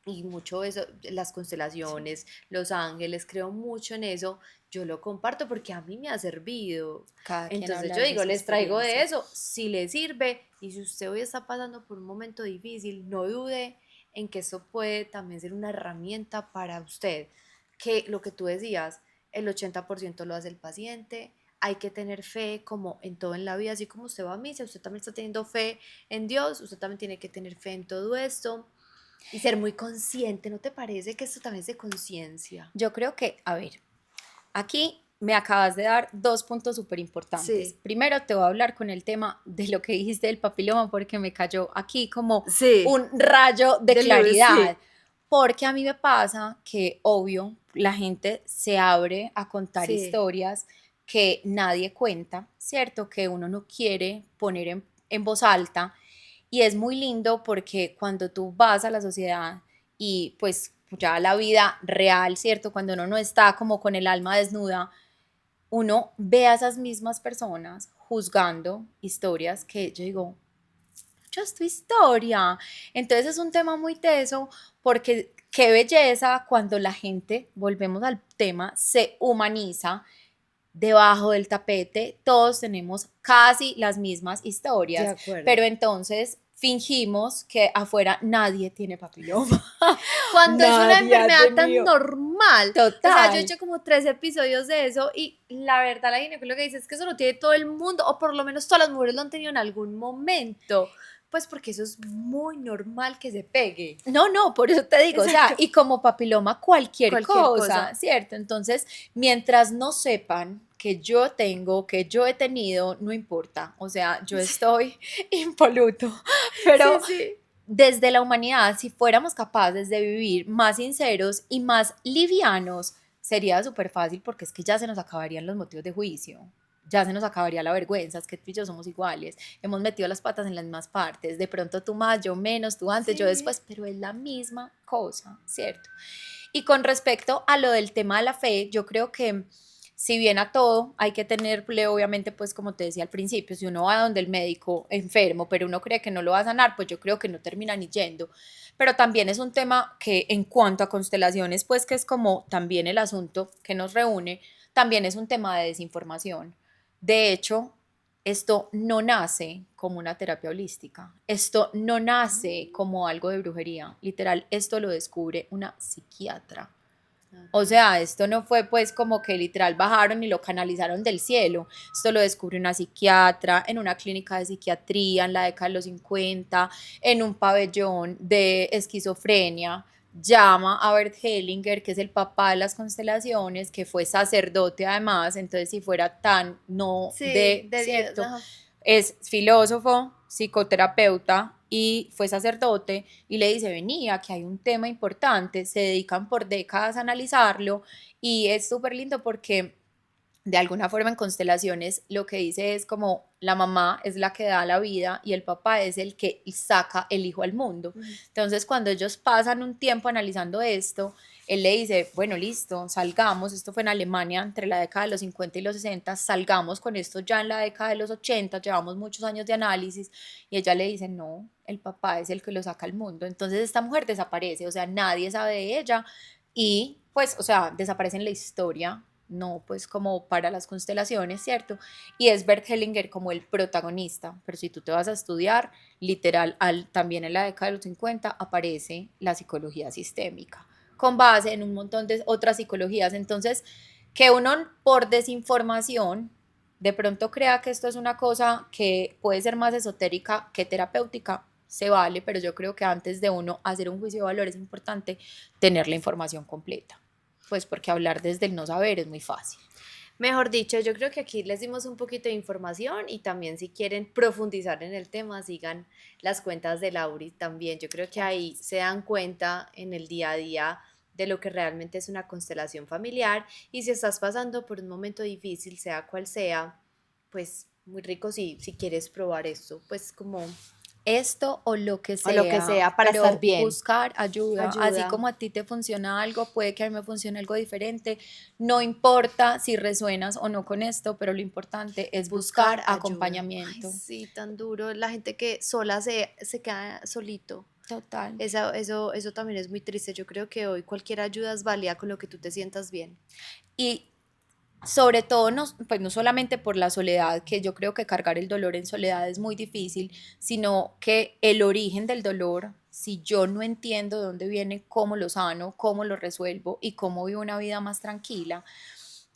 Speaker 1: y mucho eso, las
Speaker 2: Sí.
Speaker 1: constelaciones, los ángeles, creo mucho en eso, yo lo comparto porque a mí me ha servido.
Speaker 2: Cada quien
Speaker 1: Entonces
Speaker 2: habla
Speaker 1: yo
Speaker 2: desde
Speaker 1: digo,
Speaker 2: su
Speaker 1: les traigo de
Speaker 2: experiencia.
Speaker 1: eso, si les sirve y si usted hoy está pasando por un momento difícil, no dude en que eso puede también ser una herramienta para usted, que lo que tú decías, el 80% lo hace el paciente. Hay que tener fe como en todo en la vida, así como usted va a misa, usted también está teniendo fe en Dios, usted también tiene que tener fe en todo esto. Y ser muy consciente, ¿no te parece que esto también es de conciencia?
Speaker 2: Yo creo que, a ver, aquí me acabas de dar dos puntos súper importantes.
Speaker 1: Sí,
Speaker 2: Primero te voy a hablar con el tema de lo que dijiste del papiloma porque me cayó aquí como
Speaker 1: sí,
Speaker 2: un rayo de
Speaker 1: de luz,
Speaker 2: claridad.
Speaker 1: sí.
Speaker 2: Porque a mí me pasa que, obvio, la gente se abre a contar
Speaker 1: Sí,
Speaker 2: historias que nadie cuenta, ¿cierto? Que uno no quiere poner en voz alta. Y es muy lindo porque cuando tú vas a la sociedad y pues ya la vida real, ¿cierto? Cuando uno no está como con el alma desnuda, uno ve a esas mismas personas juzgando historias que yo digo, yo es tu historia. Entonces es un tema muy teso porque qué belleza cuando la gente, volvemos al tema, se humaniza debajo del tapete, todos tenemos casi las mismas
Speaker 1: de
Speaker 2: historias, pero
Speaker 1: acuerdo.
Speaker 2: entonces fingimos que afuera nadie tiene papiloma,
Speaker 1: Cuando es una
Speaker 2: nadie ha
Speaker 1: enfermedad tan
Speaker 2: tenido,
Speaker 1: normal. O sea, yo he
Speaker 2: total.
Speaker 1: hecho como 3 episodios de eso y la verdad la ginecóloga dice es que eso lo tiene todo el mundo, o por lo menos todas las mujeres lo han tenido en algún momento. Pues porque eso es muy normal que se pegue.
Speaker 2: No, no, por eso te digo, o sea,
Speaker 1: Exacto.
Speaker 2: y como papiloma cualquier
Speaker 1: Cualquier
Speaker 2: cosa,
Speaker 1: cosa.
Speaker 2: ¿cierto? Entonces, mientras no sepan que yo tengo, que yo he tenido, no importa, o sea, yo estoy impoluto,
Speaker 1: Sí,
Speaker 2: pero
Speaker 1: sí.
Speaker 2: desde la humanidad, si fuéramos capaces de vivir más sinceros y más livianos, sería súper fácil porque es que ya se nos acabarían los motivos de juicio, ya se nos acabaría la vergüenza, es que tú y yo somos iguales, hemos metido las patas en las mismas partes, de pronto tú más, yo menos, tú antes, yo
Speaker 1: Sí.
Speaker 2: después, pero es la misma cosa, ¿cierto? Y con respecto a lo del tema de la fe, yo creo que si bien a todo hay que tenerle, obviamente, pues como te decía al principio, si uno va donde el médico enfermo, pero uno cree que no lo va a sanar, pues yo creo que no termina ni yendo. Pero también es un tema que en cuanto a constelaciones, pues que es como también el asunto que nos reúne, también es un tema de desinformación. De hecho, esto no nace como una terapia holística, esto no nace como algo de brujería, literal, esto lo descubre una psiquiatra. O sea, esto no fue pues como que literal bajaron y lo canalizaron del cielo. Esto lo descubrió una psiquiatra en una clínica de psiquiatría en la década de los 50, en un pabellón de esquizofrenia. Llama a Bert Hellinger, que es el papá de las constelaciones, que fue sacerdote además, entonces si fuera tan no
Speaker 1: Sí,
Speaker 2: de
Speaker 1: de Dios,
Speaker 2: cierto,
Speaker 1: ajá.
Speaker 2: es filósofo, psicoterapeuta y fue sacerdote y le dice, venía, que hay un tema importante, se dedican por décadas a analizarlo y es súper lindo porque de alguna forma en constelaciones lo que dice es como la mamá es la que da la vida y el papá es el que saca el hijo al mundo.
Speaker 1: Ujú.
Speaker 2: Entonces cuando ellos pasan un tiempo analizando esto, él le dice, bueno, listo, salgamos, esto fue en Alemania entre la década de los 50 y los 60, salgamos con esto ya en la década de los 80, llevamos muchos años de análisis y ella le dice, no, el papá es el que lo saca al mundo. Entonces esta mujer desaparece, o sea, nadie sabe de ella y pues, o sea, desaparece en la historia, no pues como para las constelaciones, ¿cierto? Y es Bert Hellinger como el protagonista, pero si tú te vas a estudiar, literal, también en la década de los 50 aparece la psicología sistémica, con base en un montón de otras psicologías. Entonces, que uno por desinformación de pronto crea que esto es una cosa que puede ser más esotérica que terapéutica, se vale, pero yo creo que antes de uno hacer un juicio de valor es importante tener la información completa, pues porque hablar desde el no saber es muy fácil.
Speaker 1: Mejor dicho, yo creo que aquí les dimos un poquito de información y también si quieren profundizar en el tema, sigan las cuentas de Lauri también. Yo creo que ahí se dan cuenta en el día a día de lo que realmente es una constelación familiar y si estás pasando por un momento difícil, sea cual sea, pues muy rico si quieres probar esto, pues como
Speaker 2: Esto
Speaker 1: o lo que
Speaker 2: sea,
Speaker 1: sea para estar
Speaker 2: pero
Speaker 1: bien.
Speaker 2: buscar ayuda, así
Speaker 1: Ayuda.
Speaker 2: como a ti te funciona algo, puede que a mí me funcione algo diferente, no importa si resuenas o no con esto, pero lo importante es buscar
Speaker 1: Buscar ayuda. Ay,
Speaker 2: acompañamiento.
Speaker 1: sí, tan duro. La gente que sola se queda solito.
Speaker 2: Total.
Speaker 1: Eso también es muy triste. Yo creo que hoy cualquier ayuda es válida con lo que tú te sientas bien.
Speaker 2: Y sobre todo, no, pues no solamente por la soledad, que yo creo que cargar el dolor en soledad es muy difícil, sino que el origen del dolor, si yo no entiendo de dónde viene, cómo lo sano, cómo lo resuelvo y cómo vivo una vida más tranquila.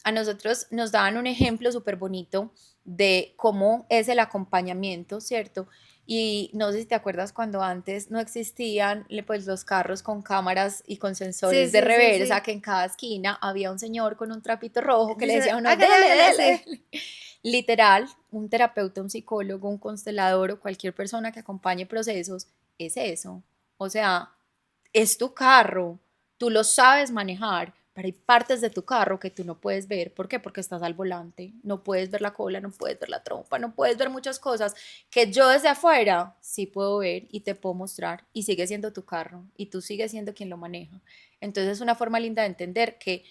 Speaker 2: A nosotros nos daban un ejemplo súper bonito de cómo es el acompañamiento, ¿cierto? Y no sé si te acuerdas cuando antes no existían pues, los carros con cámaras y con
Speaker 1: Sí,
Speaker 2: sensores de
Speaker 1: sí, sí,
Speaker 2: reversa,
Speaker 1: sí.
Speaker 2: que en cada esquina había un señor con un trapito rojo que le decía
Speaker 1: Dice,
Speaker 2: a uno,
Speaker 1: hágale,
Speaker 2: dele,
Speaker 1: hágale,
Speaker 2: dele,
Speaker 1: sí.
Speaker 2: dele. Literal, un terapeuta, un psicólogo, un constelador o cualquier persona que acompañe procesos es eso. O sea, es tu carro, tú lo sabes manejar, pero hay partes de tu carro que tú no puedes ver. ¿Por qué? Porque estás al volante, no puedes ver la cola, no puedes ver la trompa, no puedes ver muchas cosas que yo desde afuera sí puedo ver y te puedo mostrar y sigue siendo tu carro y tú sigues siendo quien lo maneja. Entonces es una forma linda de entender que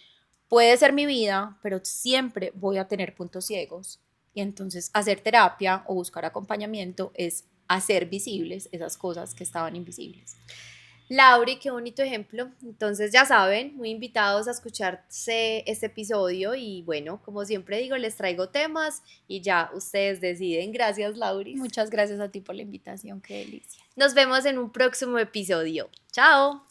Speaker 2: puede ser mi vida, pero siempre voy a tener puntos ciegos. Y entonces hacer terapia o buscar acompañamiento es hacer visibles esas cosas que estaban invisibles.
Speaker 1: Lauri, qué bonito ejemplo. Entonces, ya saben, muy invitados a escucharse este episodio y bueno, como siempre digo, les traigo temas y ya ustedes deciden. Gracias, Lauris.
Speaker 2: Muchas gracias a ti por la invitación, qué delicia.
Speaker 1: Nos vemos en un próximo episodio. Chao.